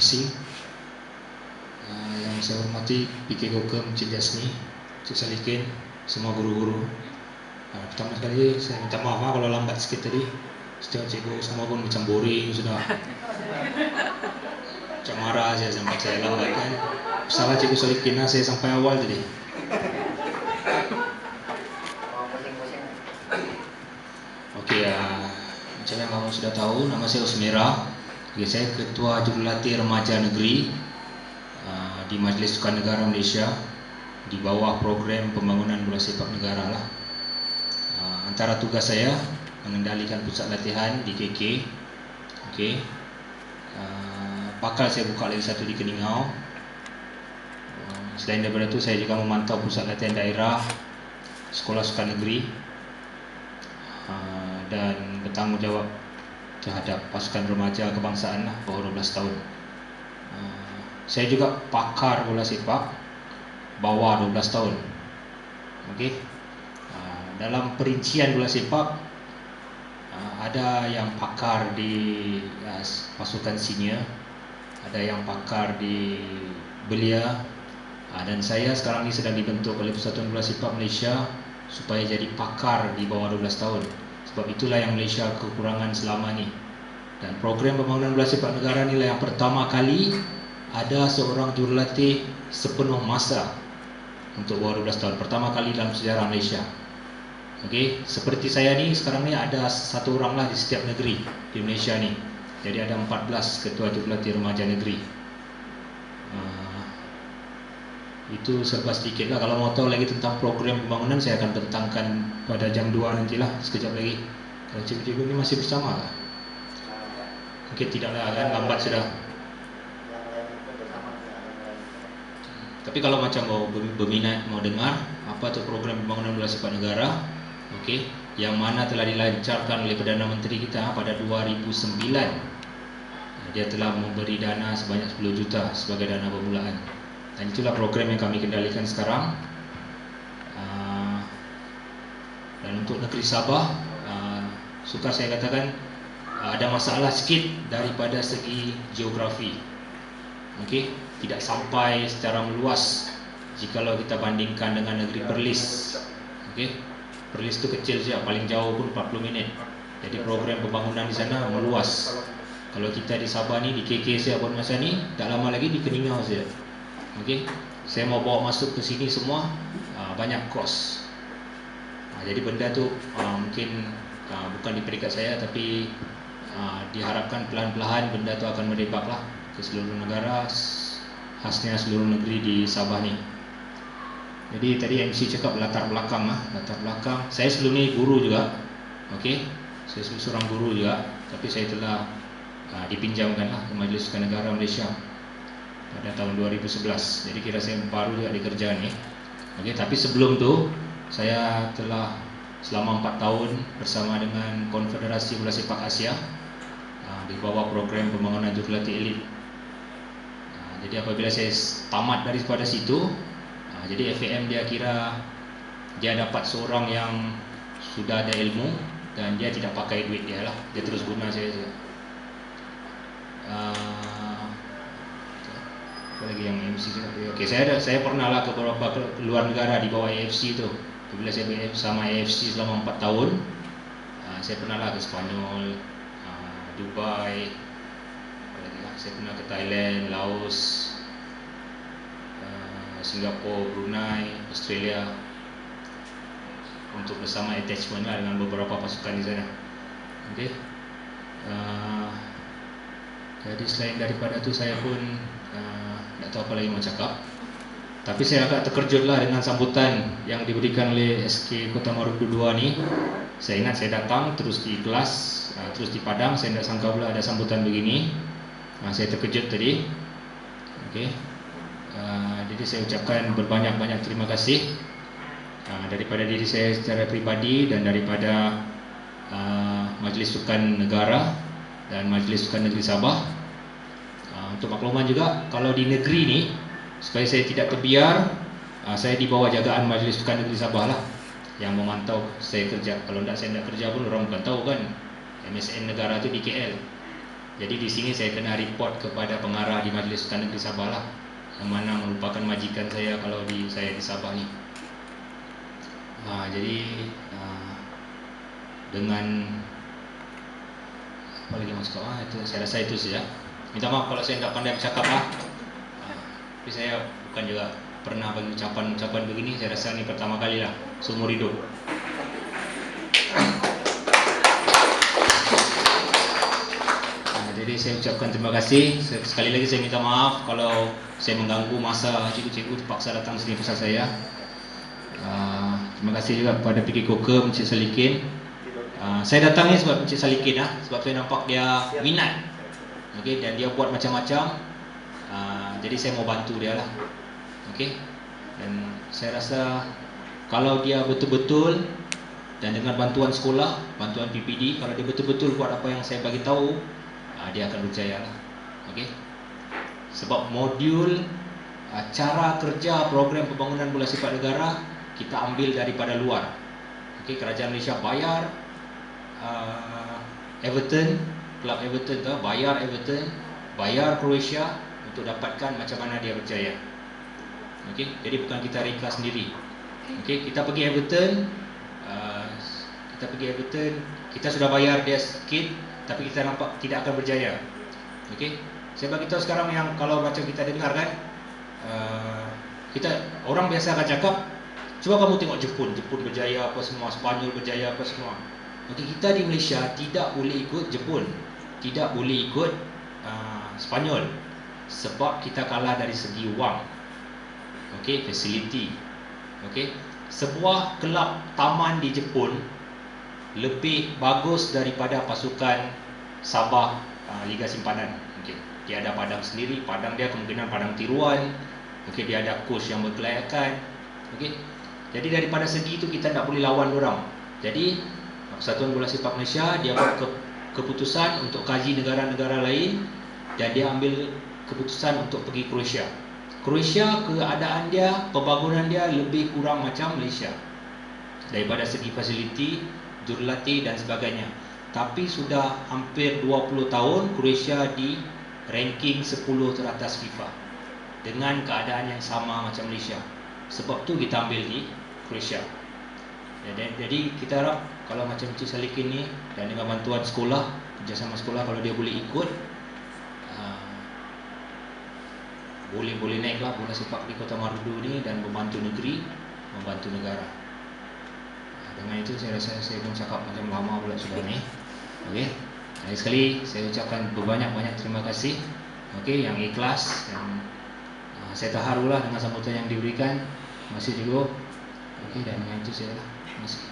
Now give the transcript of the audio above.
MC. Yang saya hormati PK Gokem, Cik Jasni, Cik Salikin, semua guru-guru. Pertama sekali saya minta maaf kalau lambat sikit tadi. Setiap cikgu semua pun macam boring sudah. Macam marah saya sampai saya lambat kan. Salah Cikgu Salikin lah, saya sampai awal tadi. Okey, macam yang kamu sudah tahu, nama saya Usmira. Saya Ketua Jurulatih Remaja Negeri di Majlis Sukan Negara Malaysia di bawah program pembangunan bola sepak negara lah. Antara tugas saya mengendalikan pusat latihan di KK. Okey. Bakal saya buka lagi satu di Keningau. Selain daripada itu, saya juga memantau pusat latihan daerah, sekolah sukan negeri, dan bertanggungjawab terhadap pasukan remaja kebangsaan lah, bawah 12 tahun. Saya juga pakar bola sepak bawah 12 tahun. Okey. Dalam perincian bola sepak, ada yang pakar di pasukan senior, ada yang pakar di belia, dan saya sekarang ini sedang dibentuk oleh Persatuan Bola Sepak Malaysia supaya jadi pakar di bawah 12 tahun. Sebab itulah yang Malaysia kekurangan selama ni. Dan program pembangunan bola sepak negara inilah yang pertama kali ada seorang jurulatih sepenuh masa untuk bawah 12 tahun. Pertama kali dalam sejarah Malaysia. Okey, seperti saya ni sekarang ni ada satu orang lah di setiap negeri di Malaysia ni. Jadi ada 14 ketua jurulatih remaja negeri. Itu serba sedikit lah. Kalau mau tahu lagi tentang program pembangunan, saya akan bentangkan pada jam 2 nantilah, sekejap lagi. Kalau cikgu-cikgu ni masih bersama lah? Mungkin tidaklah kan, lambat sudah. Tapi kalau macam mau berminat, mau dengar apa tu program pembangunan bola sepak negara, okey, yang mana telah dilancarkan oleh Perdana Menteri kita pada 2009. Dia telah memberi dana sebanyak 10 juta sebagai dana permulaan. Dan itulah program yang kami kendalikan sekarang. Dan untuk negeri Sabah, sukar saya katakan ada masalah sikit daripada segi geografi. Okey, tidak sampai secara meluas jikalau kita bandingkan dengan negeri Perlis. Okey, Perlis itu kecil saja, paling jauh pun 40 minit. Jadi program pembangunan di sana meluas. Kalau kita di Sabah ni, di KK saya buat masa ni, tak lama lagi di Keningau saja. Okey, saya mau bawa masuk ke sini semua, banyak kos. Jadi benda tu mungkin bukan di peringkat saya, tapi diharapkan pelan-pelan benda tu akan merebak lah ke seluruh negara, khasnya seluruh negeri di Sabah ni. Jadi tadi MC cakap latar belakang lah, latar belakang. Saya sebelum ni guru juga, okey, saya seorang guru juga, tapi saya telah dipinjamkan lah ke Majlis Sukan Negara Malaysia pada tahun 2011. Jadi kira saya baru juga di kerjaan ni. Okey, tapi sebelum tu saya telah selama 4 tahun bersama dengan Konfederasi Bola Sepak Asia di bawah program pembangunan jurulatih elit. Jadi apabila saya tamat daripada situ, jadi FAM dia kira dia dapat seorang yang sudah ada ilmu dan dia tidak pakai duit dia lah, dia terus guna saya saja. Lagi yang MC juga. Okey, saya pernah lah ke beberapa luar negara di bawah AFC tu. Apabila saya bersama AFC selama 4 tahun, saya pernah lah ke Spanyol, Dubai, saya pernah ke Thailand, Laos, Singapura, Brunei, Australia, untuk bersama attachment lah dengan beberapa pasukan di sana. Okey. Jadi selain daripada tu saya pun tak tahu apa lagi mau cakap. Tapi saya agak terkejut lah dengan sambutan yang diberikan oleh SK Kota Marudu 2 ni. Saya ingat saya datang terus di kelas, terus di Padang, saya tidak sangka pula ada sambutan begini. Saya terkejut tadi. Okey. Jadi saya ucapkan berbanyak-banyak terima kasih daripada diri saya secara pribadi dan daripada Majlis Sukan Negara dan Majlis Sukan Negeri Sabah. Untuk makluman juga, kalau di negeri ni, supaya saya tidak terbiar, saya di bawah jagaan Majlis Sukan Negeri Sabah lah yang memantau saya kerja. Kalau tidak saya tidak kerja pun orang bukan tahu kan. MSN negara tu di KL. Jadi di sini saya kena report kepada pengarah di Majlis Sultan Negeri Sabah lah, yang mana merupakan majikan saya kalau saya di Sabah ni. Jadi dengan apa lagi mas kau? Itu saya rasa itu saja. Minta maaf kalau saya tidak pandai bercakap lah. Tapi saya bukan juga pernah bagi ucapan begini. Saya rasa ini pertama kali lah seumur hidup. Jadi saya ucapkan terima kasih. Sekali lagi saya minta maaf kalau saya mengganggu masa cikgu-cikgu terpaksa datang sini bersama saya. Terima kasih juga kepada PK Koker Encik Salikin. Saya datang ni sebab Encik Salikin sebab saya nampak dia minat. Okey, dan dia buat macam-macam. Jadi saya mau bantu dia lah. Okey. Dan saya rasa kalau dia betul-betul dan dengan bantuan sekolah, bantuan PPD, kalau dia betul-betul buat apa yang saya bagi tahu, dia akan berjaya lah. Okey. Sebab modul cara kerja program pembangunan bola sepak negara kita ambil daripada luar. Okey, kerajaan Malaysia bayar Everton, klub Everton tu bayar Everton, bayar Croatia untuk dapatkan macam mana dia berjaya. Okey, jadi bukan kita reka sendiri. Okey, kita pergi Everton, kita sudah bayar dia sikit, tapi kita nampak tidak akan berjaya. Okey, saya bagi tahu sekarang yang kalau macam kita dengar kan, kita orang biasa akan cakap, cuba kamu tengok Jepun berjaya apa semua, Spanyol berjaya apa semua. Okey, kita di Malaysia tidak boleh ikut Jepun, tidak boleh ikut Spanyol, sebab kita kalah dari segi wang. Okey, facility. Okey, sebuah kelab taman di Jepun lebih bagus daripada pasukan Sabah Liga Simpanan. Okey, dia ada padang sendiri, padang dia kemungkinan padang tiruan. Okey, dia ada coach yang berkelayakan. Okey, jadi daripada segi itu kita tak boleh lawan orang. Jadi Persatuan Bola Sepak Malaysia dia buat keputusan untuk kaji negara-negara lain dan dia ambil keputusan untuk pergi Croatia. Croatia keadaan dia, pembangunan dia lebih kurang macam Malaysia daripada segi fasiliti, jurulatih dan sebagainya. Tapi sudah hampir 20 tahun Croatia di ranking 10 teratas FIFA dengan keadaan yang sama macam Malaysia. Sebab tu kita ambil di Croatia. Jadi kita harap kalau macam Encik Salikin ni dan dengan bantuan sekolah, kerjasama sekolah, kalau dia boleh ikut, boleh naiklah bola sepak di Kota Marudu ni dan membantu negeri, membantu negara. Dengan itu saya rasa saya pun cakap macam lama pula sudah ni. Okey. Lagi sekali saya ucapkan berbanyak-banyak terima kasih. Okey, yang ikhlas dan saya terharulah dengan sambutan yang diberikan. Terima kasih juga. Okey, dan dengan itu saya lah. Terima kasih.